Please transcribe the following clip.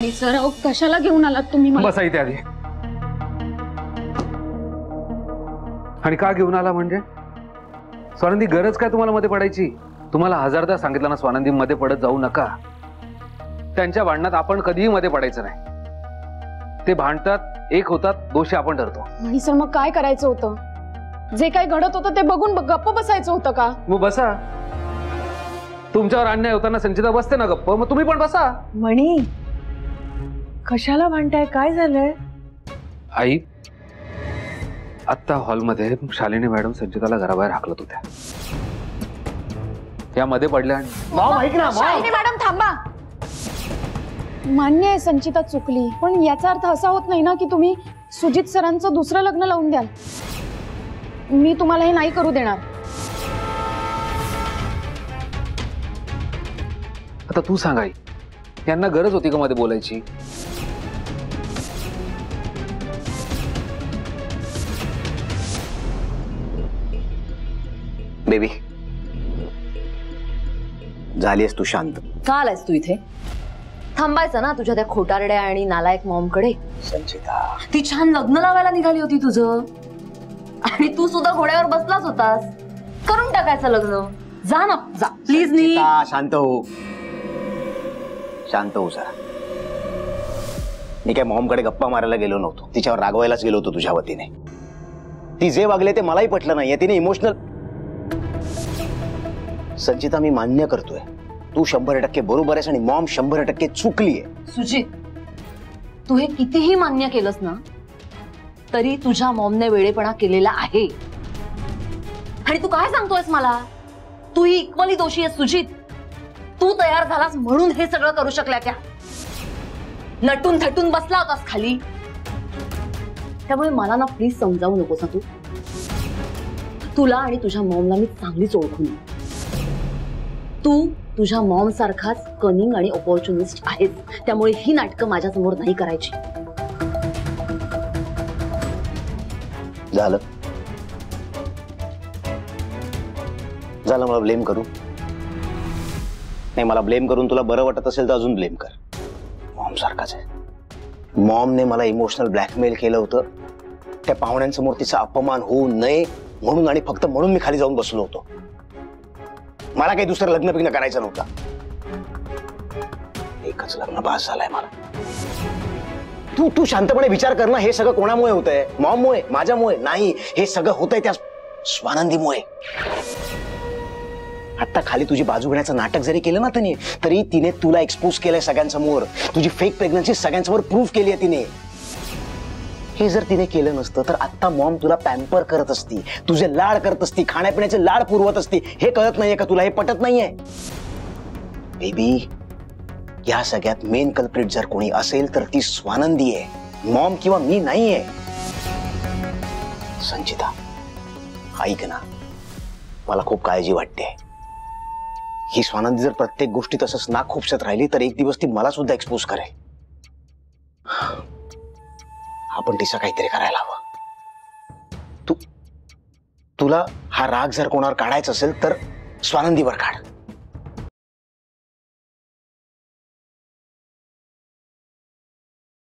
Sir अहो कशाला घेऊन आलात तुम्ही मला? बसा इथे आधी. आणि का घेऊन आला म्हणजे? स्वानंदी गरज काय तुम्हाला मध्ये पडायची? तुम्हाला हजारदा सांगितलं ना स्वानंदी मध्ये पडत जाऊ नका. त्यांच्या भांडणात आपण कधीही मध्ये पडायचं नाही. ते भांडतात, एक होतात, दोषी आपण ठरतो. आणि सर मग काय करायचं होतं? जे काही घडत होतं ते बघून गप्प बसायचं होतं का? मग बसा. तुमच्यावर अन्याय होताना संचिता बसते ना गप्प, मग तुम्ही पण बसा. मणी कशाला भांडताय? काय झालंय? आई, आत्ता हॉलमध्ये शालिनी मॅडम संचिताला घराबाहेर हाकलत होत्या. त्या मध्ये पडल्या. शालिनी मॅडम थांबा. मान्य आहे संचिता चुकली, पण याचा अर्थ असा होत नाही ना की तुम्ही सुजित सरांचं दुसरं लग्न लावून द्याल. मी तुम्हाला हे नाही करू देणार. आता तू सांग आई, यांना गरज होती का मध्ये बोलायची? बेबी झालीस तू शांत? का आलायस तू इथे? थांबायचं ना तुझ्या त्या खोटारड्या आणि नालायक मॉमकडे. संचिता, ती छान लग्न लावायला निघाली होती तुझं, आणि तू सुद्धा घोड्यावर बसलाच होतास. करून टाकायचं लग्न. जा ना, जा प्लीज. नी शांत हो, शांत हो जरा. मी काय मॉमकडे गप्पा मारायला गेलो नव्हतो, तिच्यावर रागवायलाच गेलो होतो तुझ्या वतीने. ती जे वागले ते मलाही पटलं नाहीये. तिने इमोशनल. संचिता, मी मान्य करतोय तू 100% बरोबर आहेस आणि मॉम 100% चुकलीये. सुजित, तू हे कितीही मान्य केलंस ना तरी तुझ्या मॉमने वेळेपणा केलेला आहे. आणि तू काय सांगतोयस मला? तू ही इक्वली दोषी आहेस सुजित. तू तयार झालास म्हणून हे सगळं करू शकल्या त्या. नटून थटून बसला होतास खाली. त्यामुळे मला ना प्लीज समजावू नकोस ना तू. तुला आणि तुझ्या मॉमला मी चांगलीच ओळखून. तू तुझ्या मॉम सारखाच कनिंग आणि ऑपॉर्च्युनिस्ट आहेस. त्यामुळे ही नाटकं माझ्या समोर नाही करायची. झालं झालं. मला ब्लेम करू नाही. मला ब्लेम करून तुला बरं वाटत असेल तर अजून ब्लेम कर. मॉम सारखाच आहे. मॉमने मला इमोशनल ब्लॅकमेल केलं होतं. त्या पाहुण्यांसमोर तिचा अपमान होऊ नये म्हणून, आणि फक्त म्हणून मी खाली जाऊन बसलो होतो. मला काही दुसरं लग्न बिग्न करायचं नव्हतं. एकच लग्न बास झालंय मला. तू शांतपणे विचार कर ना. हे सगळं कोणामुळे होतंय? मॉममुळे? माझ्यामुळे नाही. हे सगळं होतंय त्या स्वानंदीमुळे. आता खाली तुझी बाजू घेण्याचं नाटक जरी केलं ना तिने, तरी तिने तुला एक्सपोज केलंय सगळ्यांसमोर. तुझी फेक प्रेग्नन्सी सगळ्यांसमोर प्रूव्ह केली आहे तिने. हे जर तिने केलं नसतं तर आता मॉम तुला पॅम्पर करत असती, तुझे लाड करत असती, खाण्यापिण्याचे लाड पुरवत असती. हे कळत नाहीये का तुला? हे पटत नाहीये बेबी. या सगळ्यात मेन कल्प्रिट जर कोणी असेल तर ती स्वानंदी आहे, मॉम किंवा मी नाहीये. संचिता ऐक ना, मला खूप काळजी वाटते. ही स्वानंदी जर प्रत्येक गोष्टी तसंच ना खुपसत राहिली तर एक दिवस ती मला सुद्धा एक्सपोज करेल. आपण तिचं काहीतरी करायला हवं. तुला हा राग जर कोणावर काढायचा असेल तर स्वानंदीवर काढ.